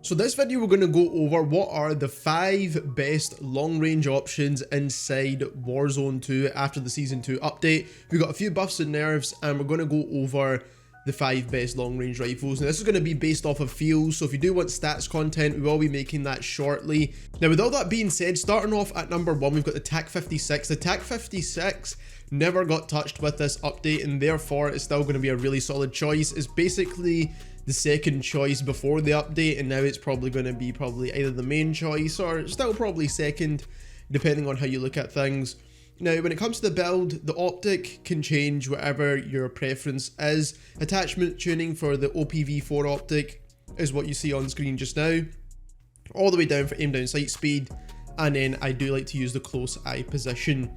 So this video we're going to go over what are the 5 best long range options inside Warzone 2 after the Season 2 update. We've got a few buffs and nerfs and we're going to go over the 5 best long range rifles. Now this is going to be based off of feels, so if you do want stats content, we will be making that shortly. Now with all that being said, starting off at number 1, we've got the TAQ-56. The TAQ-56 never got touched with this update and therefore it's still going to be a really solid choice. It's basically the second choice before the update, and now it's probably going to be either the main choice or still probably second, depending on how you look at things. Now when it comes to the build, the optic can change whatever your preference is. Attachment tuning for the OPV4 optic is what you see on screen just now, all the way down for aim down sight speed, and then I do like to use the close eye position.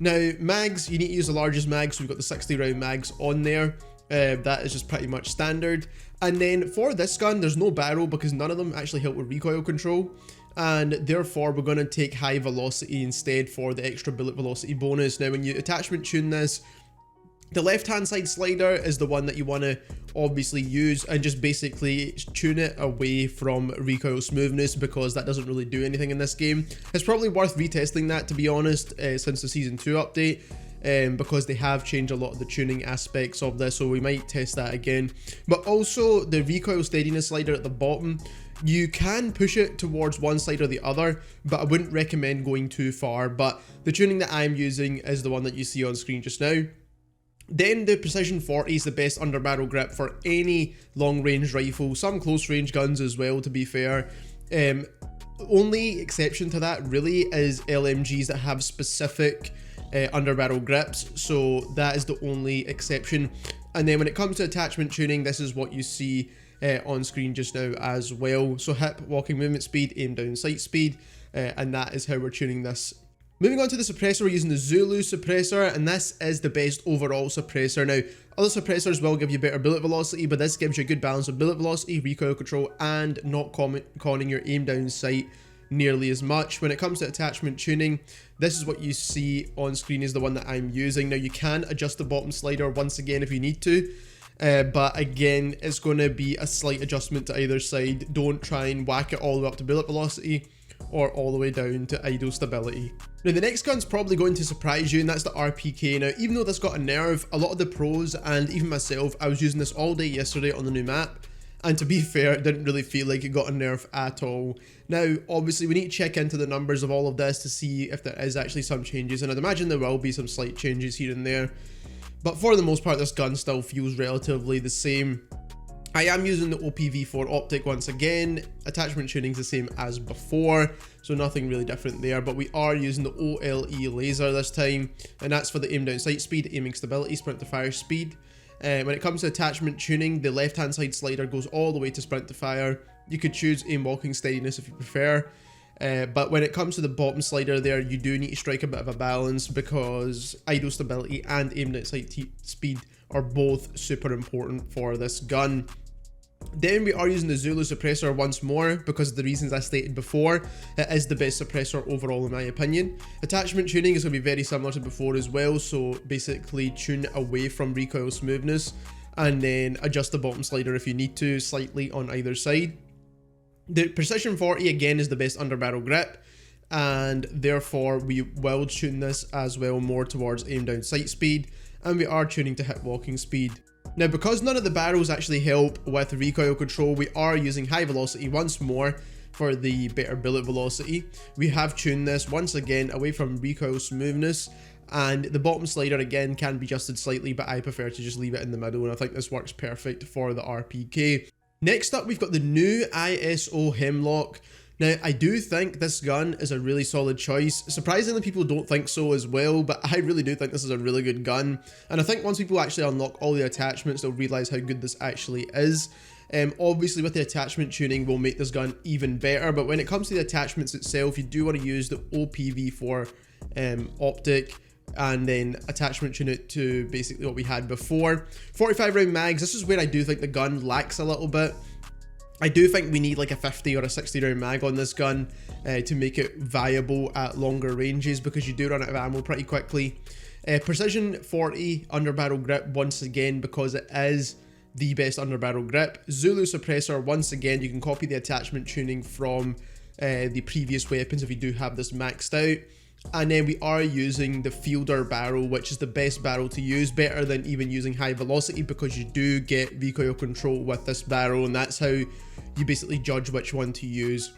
Now mags, you need to use the largest mag, so we've got the 60 round mags on there. That is just pretty much standard. And then for this gun, there's no barrel because none of them actually help with recoil control, and therefore we're going to take high velocity instead for the extra bullet velocity bonus. Now when you attachment tune this, the left hand side slider is the one that you want to obviously use and just basically tune it away from recoil smoothness, because that doesn't really do anything in this game. It's probably worth retesting that, to be honest, since the Season 2 update. Because they have changed a lot of the tuning aspects of this, so we might test that again. But also the recoil steadiness slider at the bottom, you can push it towards one side or the other, but I wouldn't recommend going too far. But the tuning that I'm using is the one that you see on screen just now. Then the Precision 40 is the best under barrel grip for any long range rifle, some close range guns as well, to be fair. Only exception to that really is LMGs that have specific under barrel grips, so that is the only exception. And then when it comes to attachment tuning, this is what you see on screen just now as well. So hip, walking movement speed, aim down sight speed, and that is how we're tuning this. Moving on to the suppressor, we're using the Zulu suppressor, and this is the best overall suppressor. Now other suppressors will give you better bullet velocity, but this gives you a good balance of bullet velocity, recoil control, and not conning your aim down sight nearly as much. When it comes to attachment tuning, this is what you see on screen is the one that I'm using. Now you can adjust the bottom slider once again if you need to, but again it's going to be a slight adjustment to either side. Don't try and whack it all the way up to bullet velocity or all the way down to idle stability. Now the next gun's probably going to surprise you, and that's the RPK. Now even though this got a nerf, a lot of the pros and even myself, I was using this all day yesterday on the new map, and to be fair, it didn't really feel like it got a nerf at all. Now, obviously, we need to check into the numbers of all of this to see if there is actually some changes, and I'd imagine there will be some slight changes here and there. But for the most part, this gun still feels relatively the same. I am using the OPV4 optic once again. Attachment tuning's the same as before, so nothing really different there. But we are using the OLE laser this time, and that's for the aim down sight speed, aiming stability, sprint to fire speed. When it comes to attachment tuning, the left hand side slider goes all the way to sprint to fire. You could choose aim walking steadiness if you prefer, but when it comes to the bottom slider there, you do need to strike a bit of a balance, because idle stability and aim down sight speed are both super important for this gun. Then we are using the Zulu suppressor once more because of the reasons I stated before. It is the best suppressor overall in my opinion. Attachment tuning is going to be very similar to before as well, so basically tune away from recoil smoothness and then adjust the bottom slider if you need to slightly on either side. The Precision 40 again is the best under barrel grip, and therefore we will tune this as well more towards aim down sight speed, and we are tuning to hip walking speed. Now because none of the barrels actually help with recoil control, we are using high velocity once more for the better bullet velocity. We have tuned this once again away from recoil smoothness, and the bottom slider again can be adjusted slightly, but I prefer to just leave it in the middle, and I think this works perfect for the RPK. Next up, we've got the new ISO Hemlock. Now, I do think this gun is a really solid choice. Surprisingly, people don't think so as well, but I really do think this is a really good gun. And I think once people actually unlock all the attachments, they'll realize how good this actually is. Obviously, with the attachment tuning, we'll make this gun even better. But when it comes to the attachments itself, you do want to use the OPV4 optic, and then attachment tune it to basically what we had before. 45 round mags, this is where I do think the gun lacks a little bit. I do think we need like a 50 or a 60 round mag on this gun to make it viable at longer ranges, because you do run out of ammo pretty quickly. Precision 40 under barrel grip once again, because it is the best underbarrel grip. Zulu suppressor, once again, you can copy the attachment tuning from the previous weapons if you do have this maxed out. And then we are using the fielder barrel, which is the best barrel to use, better than even using high velocity, because you do get recoil control with this barrel, and that's how you basically judge which one to use.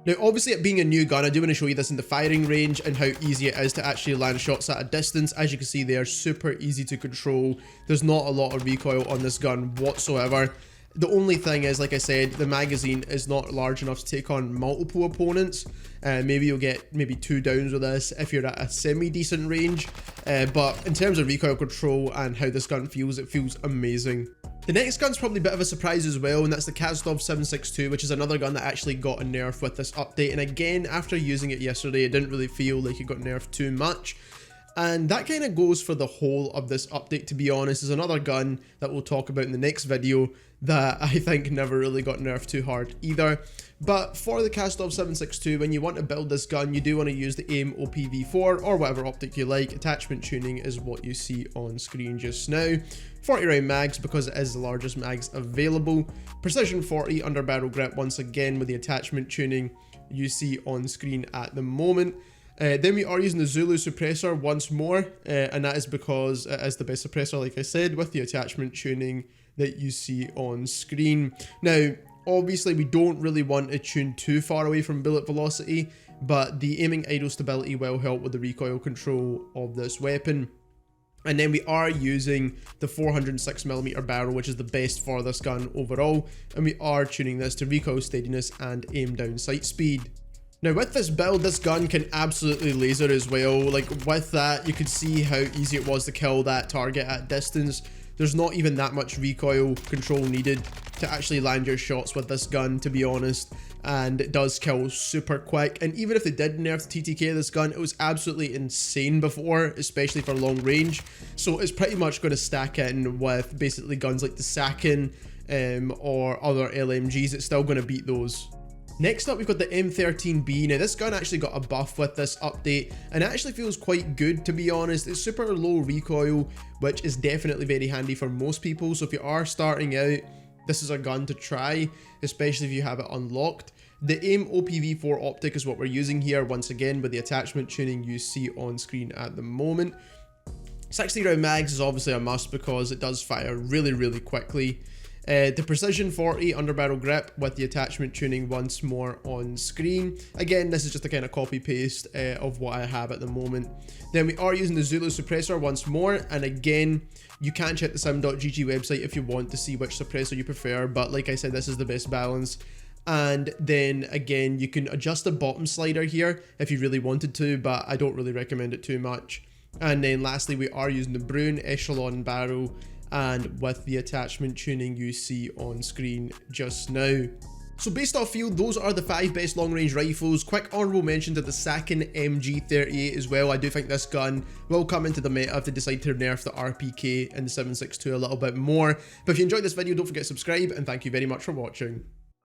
Now, obviously, it being a new gun, I do want to show you this in the firing range and how easy it is to actually land shots at a distance. As you can see, they are super easy to control. There's not a lot of recoil on this gun whatsoever. The only thing is, like I said, the magazine is not large enough to take on multiple opponents. Maybe you'll get maybe 2 downs with this if you're at a semi-decent range. But in terms of recoil control and how this gun feels, it feels amazing. The next gun's probably a bit of a surprise as well, and that's the KASTOV-762, which is another gun that actually got a nerf with this update. And again, after using it yesterday, it didn't really feel like it got nerfed too much. And that kind of goes for the whole of this update, to be honest. Is another gun that we'll talk about in the next video that I think never really got nerfed too hard either. But for the KASTOV-762, when you want to build this gun, you do want to use the AIM OPV4 or whatever optic you like. Attachment tuning is what you see on screen just now. 40 round mags because it is the largest mags available. Precision 40 underbarrel grip, once again with the attachment tuning you see on screen at the moment. Then we are using the Zulu suppressor once more, and that is because it is the best suppressor, like I said, with the attachment tuning that you see on screen. Now, obviously, we don't really want to tune too far away from bullet velocity, but the aiming idle stability will help with the recoil control of this weapon. And then we are using the 406mm barrel, which is the best for this gun overall, and we are tuning this to recoil steadiness and aim down sight speed. Now, with this build, this gun can absolutely laser as well. Like, with that, you could see how easy it was to kill that target at distance. There's not even that much recoil control needed to actually land your shots with this gun, to be honest, and it does kill super quick. And even if they did nerf the TTK of this gun, it was absolutely insane before, especially for long range. So it's pretty much going to stack in with basically guns like the SAKIN or other LMGs. It's still going to beat those. Next up, we've got the M13B. Now, this gun actually got a buff with this update, and it actually feels quite good, to be honest. It's super low recoil, which is definitely very handy for most people. So if you are starting out, this is a gun to try, especially if you have it unlocked. The AIM OPV4 optic is what we're using here, once again, with the attachment tuning you see on screen at the moment. 60 round mags is obviously a must because it does fire really, really quickly. The Precision 40 underbarrel grip with the attachment tuning once more on screen. Again, this is just a kind of copy paste of what I have at the moment. Then we are using the Zulu suppressor once more, and again, you can check the sim.gg website if you want to see which suppressor you prefer, but like I said, this is the best balance. And then again, you can adjust the bottom slider here if you really wanted to, but I don't really recommend it too much. And then lastly, we are using the Brune Echelon barrel, and with the attachment tuning you see on screen just now. So based off field, those are the 5 best long range rifles. Quick honorable mention to the SAKIN MG38 as well. I do think this gun will come into the meta if they decide to nerf the RPK and the 762 a little bit more. But if you enjoyed this video, don't forget to subscribe, and thank you very much for watching.